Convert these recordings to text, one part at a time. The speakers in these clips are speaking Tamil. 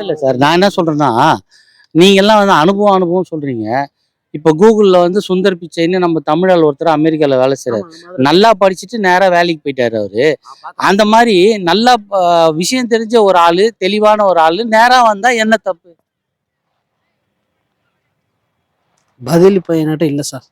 இல்ல சார். நான் என்ன சொல்றேன்னா, நீங்கலாம் வந்து அனுபவம் அனுபவம் சொல்றீங்க. இப்ப Googleல வந்து சுந்தர் பிச்சைன்னு நம்ம தமிழாள் ஒருத்தர் அமெரிக்கால வேலை செய்றாரு. நல்லா படிச்சுட்டு நேரா வேலைக்கு போயிட்டாரு அவரு. அந்த மாரி நல்லா விஷயம் தெரிஞ்ச ஒரு ஆளு, தெளிவான ஒரு ஆளு நேரா வந்தா என்ன தப்பு? பதில் இப்போ என்கிட்ட இல்லை சார்.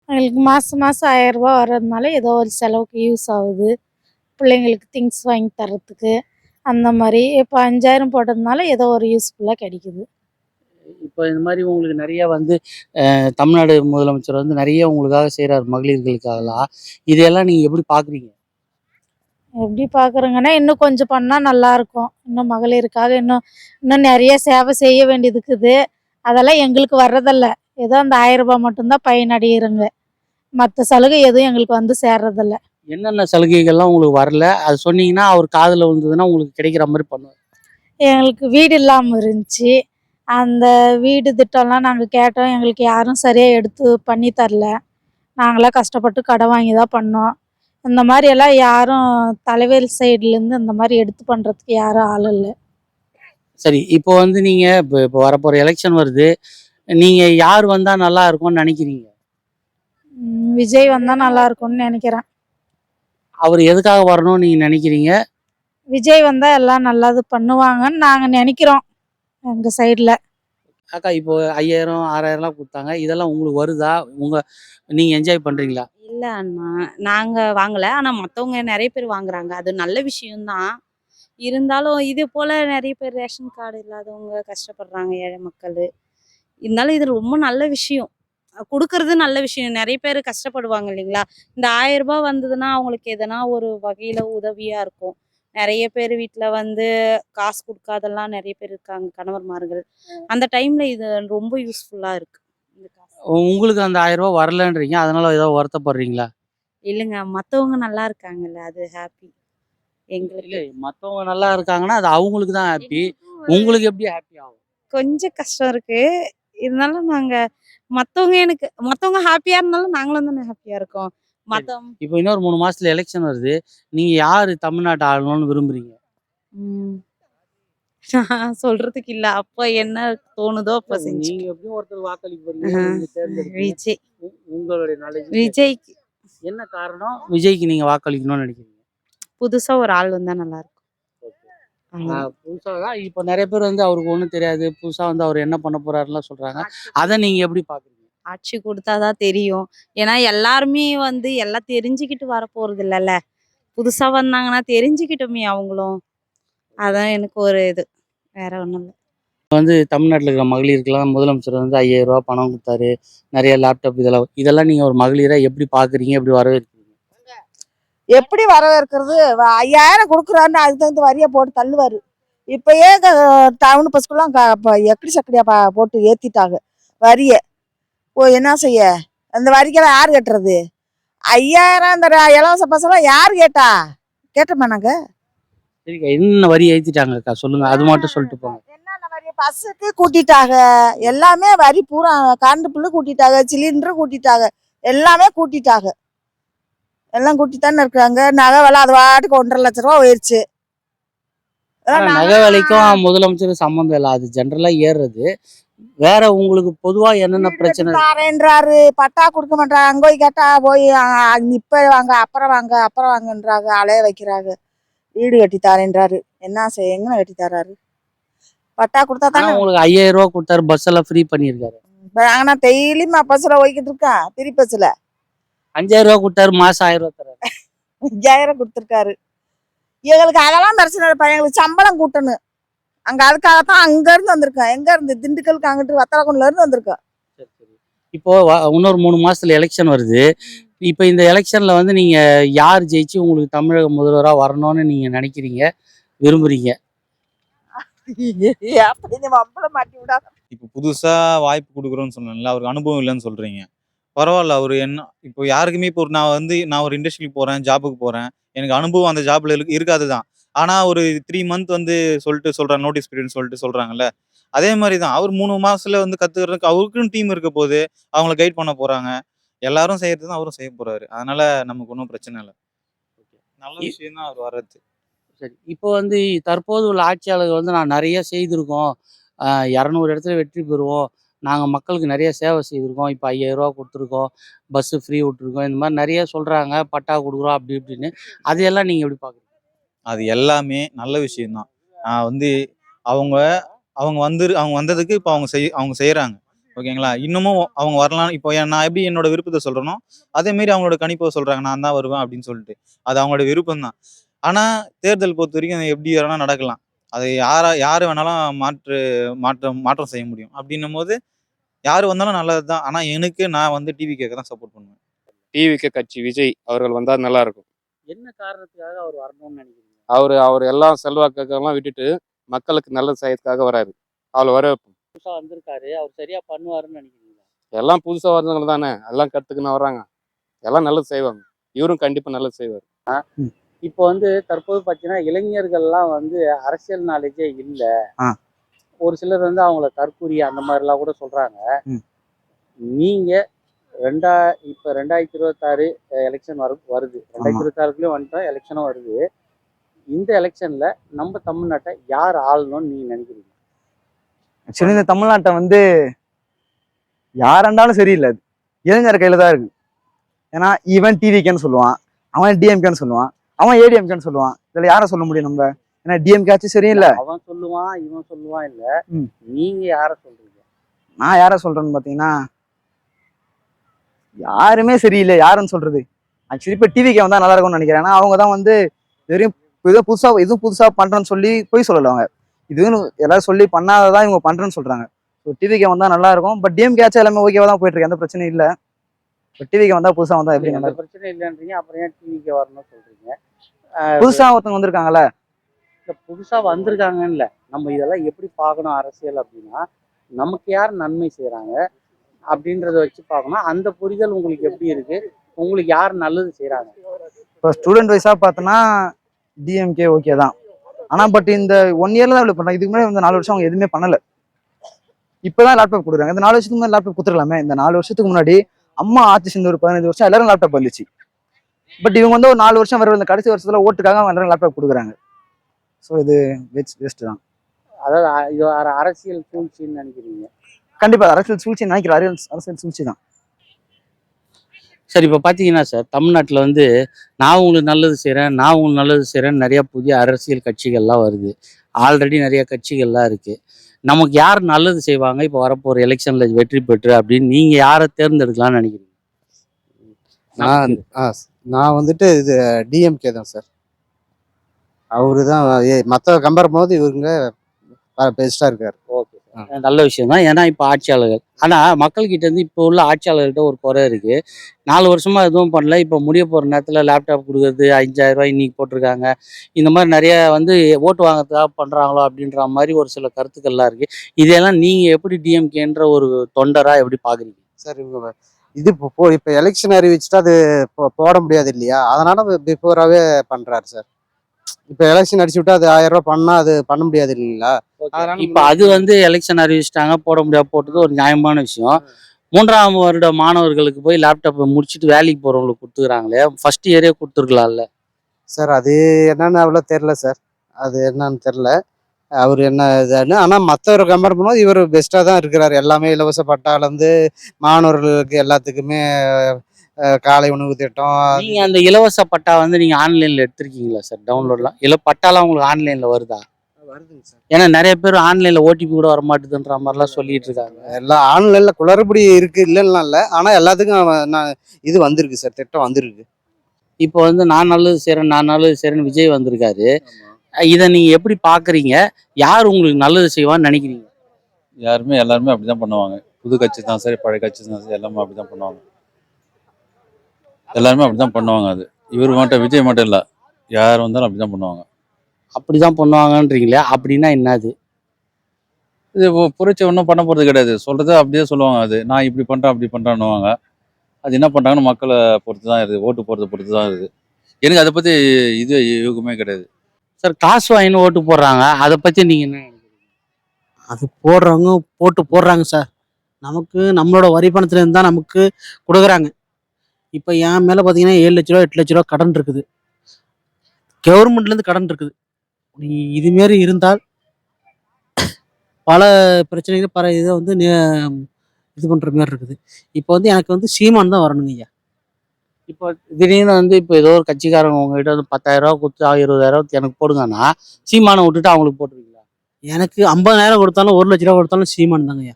எங்களுக்கு மாதம் மாதம் 1000 ரூபா வர்றதுனால ஏதோ ஒரு செலவுக்கு யூஸ் ஆகுது. பிள்ளைங்களுக்கு திங்ஸ் வாங்கி தர்றதுக்கு அந்த மாதிரி. இப்போ 5000 போட்டதுனால ஏதோ ஒரு யூஸ்ஃபுல்லாக கிடைக்குது. இப்ப இந்த மாரி உங்களுக்கு நெறைய வந்து தமிழ்நாடு முதலமைச்சர் வந்து நெறைய உங்களுக்காக செய்றாரு மகளிர்களுக்காகலாம். இதையெல்லாம் நீங்க எப்படி பார்க்குறீங்க? எப்படி பார்க்குறோங்கன்னா, இன்னும் கொஞ்சம் பண்ணால் நல்லாயிருக்கும். இன்னும் மகளிருக்காக இன்னும் இன்னும் நிறைய சேவை செய்ய வேண்டியது இருக்குது. அதெல்லாம் எங்களுக்கு வர்றதில்ல. ஏதோ அந்த 1000 ரூபா மட்டும்தான் பயனடைகிறோங்க. மற்ற சலுகை எதுவும் எங்களுக்கு வந்து சேர்றதில்ல. என்னென்ன சலுகைகள்லாம் உங்களுக்கு வரல? அது சொன்னீங்கன்னா, அவர் காதுல விழுந்ததுன்னா உங்களுக்கு கிடைக்கிற மாரி பண்ணுவாரு. எங்களுக்கு வீடு இல்லாமல் இருந்துச்சு. அந்த வீடு திட்டம்லாம் நாங்கள் கேட்டோம். எங்களுக்கு யாரும் சரியாக எடுத்து பண்ணி தரல. நாங்களாம் கஷ்டப்பட்டு கடன் வாங்கி தான் பண்ணோம். இந்த மாதிரியெல்லாம் யாரும் தலைவர் சைட்லேருந்து இந்த மாதிரி எடுத்து பண்ணுறதுக்கு யாரும் ஆள் இல்லை. சரி. இப்போ வந்து நீங்க இப்போ வரப்போற எலக்ஷன் வருது. நீங்க யார் வந்தா நல்லா இருக்கும்னு நெனைக்கிறீங்க? விஜய் வந்தால் நல்லா இருக்கும்னு நினைக்கிறேன். அவர் எதுக்காக வரணும்னு நீங்க நெனைக்கிறீங்க? விஜய் வந்தால் எல்லாம் நல்லது பண்ணுவாங்கன்னு நாங்கள் நினைக்கிறோம் எங்கள் சைடில். அக்கா இப்போ 5000, 6000லாம் குடுத்தாங்க. இதெல்லாம் உங்களுக்கு வருதா? நீங்க என்ஜாய் பண்றீங்களா? இல்ல அண்ணா. நாங்க வாங்கல. ஆனா மத்தவங்க நெறைய பேர் வாங்குறாங்க. அது நல்ல விஷயம் தான். இருந்தாலும் இது போல நெறைய பேர் ரேஷன் கார்டு இல்லாதவங்க கஷ்டப்படுறாங்க, ஏழை மக்களு. இருந்தாலும் இது ரொம்ப நல்ல விஷயம். குடுக்கறது நல்ல விஷயம். நெறைய பேர் கஷ்டப்படுவாங்க இல்லைங்களா? இந்த ரூ. 1000 வந்ததுன்னா அவங்களுக்கு எதனா ஒரு வகையில உதவியா இருக்கும். நெறைய பேர் வீட்ல வந்து காசு குடுக்காதெல்லாம் நெறைய பேர் இருக்காங்க, கணவர்மார்கள். அந்த டைம்ல இது ரொம்ப யூஸ்ஃபுல்லா இருக்கு. இந்த காசு. உங்களுக்கு அந்த ரூ. 1000 வரலன்றீங்க. அதனால ஏதோ வருத்தப்படுறீங்களா? இல்லங்க. மத்தவங்க நல்லா இருக்காங்கல்ல. அது ஹாப்பி. எங்களுக்கு இல்ல மத்தவங்க நல்லா இருக்காங்கன்னா, அது அவங்களுக்கு தான் ஹாப்பி. உங்களுக்கு எப்படி ஹாப்பி ஆகும்? கொஞ்சம் கஷ்டம் இருக்கு. இருந்தாலும் நாங்க மத்தவங்க ஹாப்பியா இருந்தாலும் நாங்களும் தானே ஹாப்பியா இருக்கோம். சரி. மத்தவங்க இப்போ இன்னொரு 3 மாசத்துல எலக்ஷன் வருது. நீங்க யாரு தமிழ்நாட்ட ஆளணும்னு விரும்புறீங்க? ம். நான் சொல்றதுக்கு இல்ல. அப்ப என்ன தோணுதோ அப்ப நீங்க செஞ்சுக்கலாம். எப்படியும் ஒருத்தர் வாக்களிக்க போறீங்க. நீங்க தேர்ந்தெடுப்பீங்க. விஜய். உங்களுடைய நாலேட்ஜ் விஜய்க்கு என்ன காரணம்? விஜய்க்கு நீங்க வாக்களிக்கணும்னு நினைக்கிறீங்க? புதுசா ஒரு ஆள் வந்தா நல்லா இருக்கும். ஓகே. அவ்வளவுதான். புதுசா தான் இப்போ நெறைய பேர் வந்து அவருக்கு ஒண்ணும் தெரியாது. புதுசா வந்து அவர் என்ன பண்ண போறாருன்னுலாம் சொல்றாங்க. அத நீங்க எப்படி பார்க்குறீங்க? ஆட்சி குடுத்தா தான் தெரியும். ஏன்னா எல்லாருமே வந்து எல்லாம் தெரிஞ்சுக்கிட்டு வரப்போறது இல்லல்ல. புதுசா வந்தாங்கன்னா தெரிஞ்சுக்கிட்டோமே அவங்களும். அதான் எனக்கு ஒரு இது. வேற ஒண்ணும் இல்ல. தமிழ்நாட்டுல இருக்கிற மகளிருக்கெல்லாம் முதலமைச்சர் வந்து ரூ. 5000 பணம் குடுத்தாரு. நெறைய லேப்டாப் இதெல்லாம் நீங்க ஒரு மகளிரா எப்படி பார்க்குறீங்க? எப்படி வரவேற்கிறீங்க? எப்படி வரவேற்கிறது? 5000 கொடுக்குறாருன்னு அதுக்கு தகுந்த வரியை போட்டு தள்ளுவாரு. இப்பயே டவுன் பஸ்க்குலாம் எக்கடி சக்கடியா போட்டு ஏத்திட்டாங்க வரியை. என்ன செய்ய? அந்த வரிக்கெல்லாம் யார் கட்டுறது? 5000 இந்த இலவச பஸ்ஸெல்லாம் யார் கேட்டா? கேட்டோமா நாங்க? சரிக்கா. என்னென்ன வரி ஏத்திட்டாங்கக்கா? சொல்லுங்க. அது மட்டும் சொல்லிட்டு போங்க. என்னென்ன வரி? பஸ்ஸுக்கு கூட்டிட்டாங்க. எல்லாமே வரி பூரா கரண்ட் பில்லு கூட்டிட்டாங்க, சிலிண்டர் கூட்டிட்டாங்க, எல்லாமே கூட்டிட்டாங்க. எல்லாம் கூட்டித்தானே இருக்காங்க. நகை விலை அது பாட்டுக்கு 1,50,000 ரூபா போயிருச்சு. நகை விலைக்கும் முதலமைச்சர் சம்மந்தம் இல்லை. அது ஜென்ரலா ஏறுறது. வேற உங்களுக்கு பொதுவா என்னென்ன பிரச்சனை? தாரேன்றாரு, பட்டா கொடுக்க மாட்டாங்க. அங்க போய் கேட்டா போய் இப்ப வாங்க, அப்புறம் வாங்க, அப்புறம் வாங்கன்றாங்க, அலைய வைக்கிறாங்க. வீடு கட்டி தாரேன்றாரு. என்ன செய்ய? எங்க கட்டி தர்றாரு? பட்டா கொடுத்தா தானே. உங்களுக்கு 5000 கொடுத்தாரு. பஸ் எல்லாம் ஃப்ரீ பண்ணிருக்காரு. ஆனா டெய்லியும் பஸ்ல போய்கிட்டு இருக்கேன். திரி பஸ்ல 5000 கொடுத்தாரு. மாசம் 1000 தராரு. 5000 கொடுத்துருக்காரு. எங்களுக்கு அதெல்லாம் பிரச்சனை இல்லைப்பா. எங்களுக்கு சம்பளம் கூட்டணும். அங்க அதுக்காகத்தான் அங்க இருந்து வந்திருக்கேன். எங்க இருந்து? திண்டுக்கலுக்கு அங்கிட்டு வத்தலக்குண்டுல இருந்து வந்திருக்கேன். சரி, சரி. இப்போ இன்னொரு 3 மாசத்துல எலெக்ஷன் வருது. இப்போ இந்த எலெக்ஷன்ல வந்து நீங்க யார் ஜெயிச்சு உங்களுக்கு தமிழக முதல்வரா வரணும்னு நீங்க நினைக்கிறீங்க, விரும்புறீங்க? அப்படின்னு மம்பளம் மாட்டி விடாத. இப்போ புதுசா வாய்ப்பு கொடுக்குறோன்னு சொன்னேன்ல, அவருக்கு அனுபவம் இல்லைன்னு சொல்றீங்க. பரவாயில்ல. அவரு என்ன இப்போ யாருக்குமே இப்போ நான் ஒரு இண்டஸ்ட்ரிக்கு போறேன், ஜாபுக்கு போறேன். எனக்கு அனுபவம் அந்த ஜாப்ல இருக்காது தான். ஆனால் ஒரு 3 மந்த் வந்து சொல்கிறாங்க, நோட்டீஸ் பீரியட்னு சொல்லிட்டு சொல்கிறாங்கல்ல. அதே மாதிரி தான் அவர் 3 மாசத்துல வந்து கற்றுக்கிறதுக்கு அவருக்குன்னு டீம் இருக்க போது, அவங்கள கைட் பண்ண போகிறாங்க. எல்லாரும் செய்கிறது தான் அவரும் செய்ய போகிறாரு. அதனால நமக்கு ஒன்றும் பிரச்சனை இல்லை. நல்ல விஷயம் தான் அவர் வர்றது. சரி. இப்போ வந்து தற்போது உள்ள ஆட்சியாளர்கள் வந்து நான் நிறைய செய்திருக்கோம். 200 இடத்துல வெற்றி பெறுவோம். நாங்க மக்களுக்கு நிறைய சேவை செய்திருக்கோம். இப்போ ரூ. 5000 குடுத்துருக்கோம். பஸ்ஸு ஃப்ரீ விட்டுருக்கோம். இந்த மாரி நிறைய சொல்றாங்க. பட்டா குடுக்குறோம் அப்படி இப்படின்னு. அதையெல்லாம் நீங்க எப்படி பார்க்குறீங்க? அது எல்லாமே நல்ல விஷயம் தான். வந்து அவங்க அவங்க அவங்க வந்ததுக்கு இப்போ அவங்க செய்கிறாங்க. ஓகேங்களா? இன்னமும் அவங்க வரலாம். இப்போ நான் எப்படி என்னோட விருப்பத்தை சொல்கிறேனோ, அதேமாரி அவங்களோட கணிப்பை சொல்கிறாங்க. நான் தான் வருவேன் அப்படின்னு சொல்லிட்டு. அது அவங்களோட விருப்பம் தான். ஆனால் தேர்தல் பொறுத்த வரைக்கும் அது எப்படி வேணால் நடக்கலாம். அது யார் வேணாலும் மாற்றம் செய்ய முடியும். அப்படின்னும் போது யார் வந்தாலும் நல்லது தான். ஆனால் நான் வந்து டிவிகேக்கு தான் சப்போர்ட் பண்ணுவேன். டிவிகே கட்சி விஜய் அவர்கள் வந்தால் நல்லா இருக்கும். என்ன காரணத்துக்காக அவர் வரணும்னு நினைக்கிறீங்க? அவர் எல்லாம் செல்வாக்கெல்லாம் விட்டுட்டு மக்களுக்கு நல்லது செய்யறதுக்காக வராரு. அவளை வர புதுசா வந்திருக்காரு. அவர் சரியா பண்ணுவாருன்னு நினைக்கிறீங்களா? எல்லாம் புதுசாக வரவங்க தானே, எல்லாம் கற்றுக்குன்னு வர்றாங்க. எல்லாம் நல்லது செய்வாங்க. இவரும் கண்டிப்பாக நல்லது செய்வார். இப்போ வந்து தற்போது பார்த்தீங்கன்னா, இளைஞர்கள்லாம் வந்து அரசியல் நாலேஜே இல்ல. ஆ. ஒரு சிலர் வந்து அவங்கள தற்கூரி அந்த மாதிரிலாம் கூட சொல்றாங்க. ம். நீங்க இப்போ 2026 எலெக்ஷன் வருது. 2026க்குள்ளே வந்துட்டோம், எலெக்ஷனும் வருது. இந்த எலெக்ஷன்ல நம்ம தமிழ்நாட்டை யார் ஆளணும்னு நீங்க நினைக்கிறீங்க? ஆக்சுவலி இந்த தமிழ்நாட்டை வந்து யாராண்டாலும் சரியில்லை, அது இளைஞர் கையில தான் இருக்கு. ஏன்னா இவன் டிவிகேன்னு சொல்லுவான், அவன் டிஎம்கேன்னு சொல்லுவான், அவன் ஏடிஎம்கேன்னு சொல்லுவான். இதுல யாரை சொல்ல முடியும் நம்ம? ஏன்னா டிஎம்கே ஆச்சு சரியில்லை. அவன் சொல்லுவான், இவன் சொல்லுவான் இல்ல. ம். நீங்க யாரை சொல்றீங்க? நான் யாரை சொல்றேன்னு பாத்தீங்கன்னா, யாருமே சரியில்லை. யாருன்னு சொல்றது? ஆக்சுவலி இப்போ டிவிகே வந்தா நல்லா இருக்கும்னு நினைக்கிறேன். ஏன்னா அவங்க தான் வந்து எதுவும் புதுசா பண்றேன்னு சொல்லி போய் சொல்லல. அவங்க இதுன்னு எல்லாரும் சொல்லி பண்ணாததான் இவங்க பண்றேன்னு சொல்றாங்க. ஸோ டிவிகே வந்தா நல்லா இருக்கும். பட் டிஎம்கே ஆச்சு எல்லாமே ஓகேவா தான் போயிட்டு இருக்கு, எந்த பிரச்சனையும் இல்லை. பட் டிவிகே வந்தா புதுசா வந்தா எப்படி நல்லா எந்த பிரச்சனை இல்லைன்றீங்க, அப்புறம் ஏன் டிவிக்கு வரணும்னு சொல்றீங்க? புதுசா ஒருத்தவங்க வந்திருக்காங்கல்ல. இல்ல, புதுசா வந்திருக்காங்கன்னு இல்ல. நம்ம இதெல்லாம் எப்படி பார்க்கணும் அரசியல் அப்படின்னா, நமக்கு யார் நன்மை செய்றாங்க அப்படின்றத வச்சு பார்க்கணும். அந்த புரிதல் உங்களுக்கு எப்படி இருக்கு? உங்களுக்கு யார் நல்லது செய்றாங்க? இப்போ ஸ்டூடெண்ட் வைஸா பார்த்தோன்னா டிஎம்கே ஓகே தான். ஆனா பட் இந்த 1 இயர்ல தான் இவ்வளவு பண்றாங்க. இதுக்கு முன்னாடி இந்த 4 வருஷம் அவங்க எதுவுமே பண்ணல. இப்பதான் லேப்டாப் கொடுக்குறாங்க. இந்த 4 வருஷத்துக்கு முன்னாடி லேப்டாப் கொடுத்துருக்கலாமே. இந்த 4 வருஷத்துக்கு முன்னாடி அம்மா ஆட்சி செஞ்ச ஒரு 15 வருஷம் எல்லாரும் லேப்டாப் வந்துச்சு. பட் இவங்க வந்து ஒரு 4 வருஷம் வர இந்த கடைசி வருஷத்துல ஓட்டுக்காக அவங்க எல்லாரும் லேப்டாப் கொடுக்குறாங்க. ஸோ இது வேஸ்ட் தான். அதாவது இது ஒரு அரசியல் சூழ்ச்சின்னு நினைக்கிறீங்க? கண்டிப்பா அரசியல் சூழ்ச்சி நினைக்கிறேன். அரசியல் சூழ்ச்சி தான். சரி, இப்போ பார்த்தீங்கன்னா சார், தமிழ்நாட்டில் வந்து நான் உங்களுக்கு நல்லது செய்கிறேன், நான் உங்களுக்கு நல்லது செய்கிறேன்னு நிறைய புதிய அரசியல் கட்சிகள்லாம் வருது. ஆல்ரெடி நிறைய கட்சிகள்லாம் இருக்குது. நமக்கு யார் நல்லது செய்வாங்க இப்போ வரப்போகிற எலெக்ஷனில் வெற்றி பெற்று அப்படின்னு நீங்கள் யாரை தேர்ந்தெடுக்கலாம்னு நினைக்கிறீங்க? நான் வந்துட்டு இது டிஎம்கே தான் சார். அவரு தான் மற்ற கம்பேர் பண்ணும்போது இவருங்க பெஸ்ட்டாக இருக்கார். ஓகே சார், நல்ல விஷயம் தான். ஏன்னா இப்போ ஆட்சியாளர்கள், ஆனால் மக்கள்கிட்ட இருந்து இப்போ உள்ள ஆட்சியாளர்கள்ட்ட ஒரு குறை இருக்குது. 4 வருஷமா எதுவும் பண்ணல. இப்போ முடிய போகிற நேரத்தில் லேப்டாப் கொடுக்குறது 5000 ரூபாய் இன்னைக்கு போட்டிருக்காங்க. இந்த மாதிரி நிறைய வந்து ஓட்டு வாங்குறதுக்காக பண்ணுறாங்களோ அப்படின்ற மாதிரி ஒரு சில கருத்துக்கள்லாம் இருக்குது. இதெல்லாம் நீங்கள் எப்படி டிஎம்கேன்ற ஒரு தொண்டராக எப்படி பார்க்குறீங்க? சார் இவங்க இது இப்போ எலெக்ஷன் அறிவிச்சுட்டு அது போட முடியாது இல்லையா, அதனால பிஃபோராகவே பண்ணுறாரு சார். இப்போ எலெக்ஷன் அடிச்சு விட்டா அது 1000 ரூபாய் பண்ணா அது பண்ண முடியாது இல்லைங்களா? இப்போ அது வந்து எலெக்ஷன் அறிவிச்சிட்டாங்க, போட முடியாது, போட்டது ஒரு நியாயமான விஷயம். 3ஆம் வருட மாணவர்களுக்கு போய் லேப்டாப் முடிச்சுட்டு வேலைக்கு போகிறவங்களுக்கு கொடுத்துக்கிறாங்களே, ஃபர்ஸ்ட் இயரே கொடுத்துருக்கலாம்ல சார். அது என்னன்னு அவ்வளோ தெரில சார். அது என்னன்னு தெரில அவர் என்ன இதுன்னு. ஆனால் மற்றவரை கம்பேர் பண்ணும்போது இவர் பெஸ்ட்டாக தான் இருக்கிறார். எல்லாமே இலவச பட்டாலேருந்து மாணவர்களுக்கு எல்லாத்துக்குமே காலை உணவு திட்டம். நீங்க அந்த இலவச பட்டா வந்து நீங்க ஆன்லைன்ல எடுத்திருக்கீங்களா சார்? டவுன்லோட்லாம் இல்ல, பட்டாலாம் உங்களுக்கு ஆன்லைன்ல வருதா? வருதுங்க சார். ஏன்னா நிறைய பேர் ஆன்லைன்ல ஓடிபி கூட வர மாட்டேதுன்ற மாதிரிலாம் சொல்லிட்டு இருக்காங்க. எல்லாம் ஆன்லைன்ல குளறுபடி இருக்கு, இல்லைன்னா இல்லை. ஆனால் எல்லாத்துக்கும் நான் இது வந்திருக்கு சார், திட்டம் வந்திருக்கு. இப்போ வந்து நான் நல்லது செய்றேன்னு விஜய் வந்திருக்காரு. இதை நீங்க எப்படி பாக்குறீங்க? யார் உங்களுக்கு நல்லது செய்வான்னு நினைக்கிறீங்க? எல்லாருமே அப்படிதான் பண்ணுவாங்க. புது கட்சி தான் சரி, பழைய கட்சி தான் சரி, எல்லாமே அப்படிதான் பண்ணுவாங்க. எல்லாருமே அப்படிதான் பண்ணுவாங்க. அது இவர் மட்டும், விஜய் மட்டும் இல்லை, யார் வந்தாலும் அப்படிதான் பண்ணுவாங்க. அப்படிதான் பண்ணுவாங்கன்றீங்களே, அப்படின்னா என்னது? இது புரட்சி ஒன்றும் பண்ண போகிறது கிடையாது. சொல்றது அப்படியே சொல்லுவாங்க. அது நான் இப்படி பண்றேன் அப்படி பண்றேன்னுவாங்க. அது என்ன பண்றாங்கன்னு மக்களை பொறுத்து தான் இருக்குது, ஓட்டு போடுறத பொறுத்து தான் இருக்குது. எனக்கு அதை பத்தி இது யூகமே கிடையாது. சார் காசு வாங்கின்னு ஓட்டு போடுறாங்க, அதை பத்தி நீங்க என்ன நினைக்கிறீங்க? அது போடுறவங்க போடுறாங்க சார். நமக்கு நம்மளோட வரி பணத்துலேருந்து தான் நமக்கு கொடுக்குறாங்க. இப்போ என் மேலே பார்த்தீங்கன்னா 7 லட்ச ரூபா 8 லட்ச ரூபா கடன் இருக்குது. கவர்மெண்ட்லேருந்து கடன் இருக்குது. நீ இதுமாரி இருந்தால் பல பிரச்சனைகள் இதை வந்து இது பண்ணுற மாதிரி இருக்குது. இப்போ வந்து எனக்கு வந்து சீமான் தான் வரணுங்க ஐயா. இப்போ திடீர்னு வந்து இப்போ ஏதோ ஒரு கட்சிக்காரங்க உங்ககிட்ட வந்து 10,000 ரூபா கொடுத்து 20,000 எனக்கு போடுங்கன்னா சீமானை விட்டுட்டு அவங்களுக்கு போட்டுருவீங்களா? எனக்கு 50,000 கொடுத்தாலும் 1 லட்ச ரூபா கொடுத்தாலும் சீமான் தாங்க ஐயா.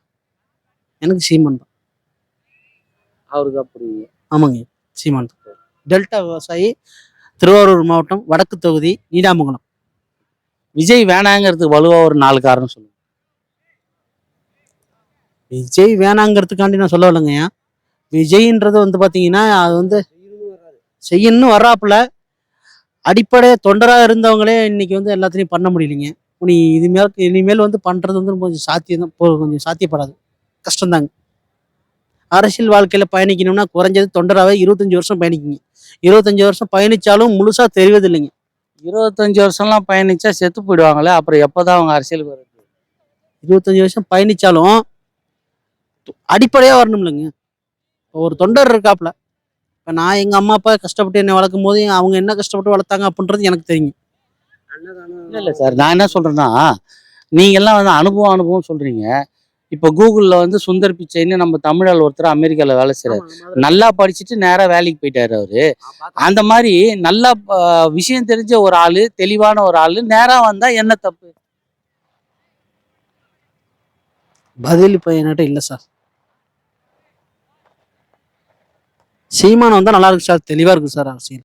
எனக்கு சீமான் தான். அவருக்கு அப்படி ஆமாங்க ஐயா, சீமான் தான். டெல்டா விவசாயி, திருவாரூர் மாவட்டம் வடக்கு தொகுதி, நீடாமங்கலம். விஜய் வேணாங்கிறதுக்கு வலுவா ஒரு 4 காரணம் சொல்லுங்க. விஜய் வேணாங்கிறதுக்காண்டி நான் சொல்ல வரலைங்கய்யா. விஜய்ன்றது வந்து பார்த்தீங்கன்னா அது வந்து செய்யணும்னு வர்றாப்புல. அடிப்படை தொண்டராக இருந்தவங்களே இன்னைக்கு வந்து எல்லாத்தையும் பண்ண முடியலைங்க. நீ இனிமேல் வந்து பண்ணுறது வந்து கொஞ்சம் சாத்தியம் தான், கொஞ்சம் சாத்தியப்படாது, கஷ்டம்தாங்க. அரசியல் வாழ்க்கையில் பயணிக்கணும்னா குறைஞ்சது தொண்டராகவே 25 வருஷம் பயணிக்குங்க. 25 வருஷம் பயணிச்சாலும் முழுசாக தெரிவது இல்லைங்க. 25 வருஷம்லாம் பயணிச்சா செத்து போயிடுவாங்களே, அப்புறம் எப்போதான் அவங்க அரசியலுக்கு வருது? 25 வருஷம் பயணிச்சாலும் அடிப்படையாக வரணும் இல்லைங்க. இப்போ ஒரு தொண்டர் இருக்காப்புல. இப்போ நான் எங்கள் அம்மா அப்பா கஷ்டப்பட்டு என்னை வளர்க்கும் போது அவங்க என்ன கஷ்டப்பட்டு வளர்த்தாங்க அப்படின்றது எனக்கு தெரியும். இல்லை சார், நான் என்ன சொல்றேன்னா, நீங்க எல்லாம் வந்து அனுபவம் சொல்றீங்க. இப்போ கூகுள்ல வந்து சுந்தர் பிச்சைன்னு நம்ம தமிழால் ஒருத்தர் அமெரிக்கால வேலை செய்றாரு. நல்லா படிச்சுட்டு நேரா வேலைக்கு போயிட்டாரு அவரு. அந்த மாதிரி நல்லா விஷயம் தெரிஞ்ச ஒரு ஆளு, தெளிவான ஒரு ஆளு நேரா வந்தா என்ன தப்பு? பதில் இப்போ என்கிட்ட இல்லை சார். சீமானம் வந்தால் நல்லா இருக்கு சார், தெளிவாக இருக்கு சார் அரசியல்.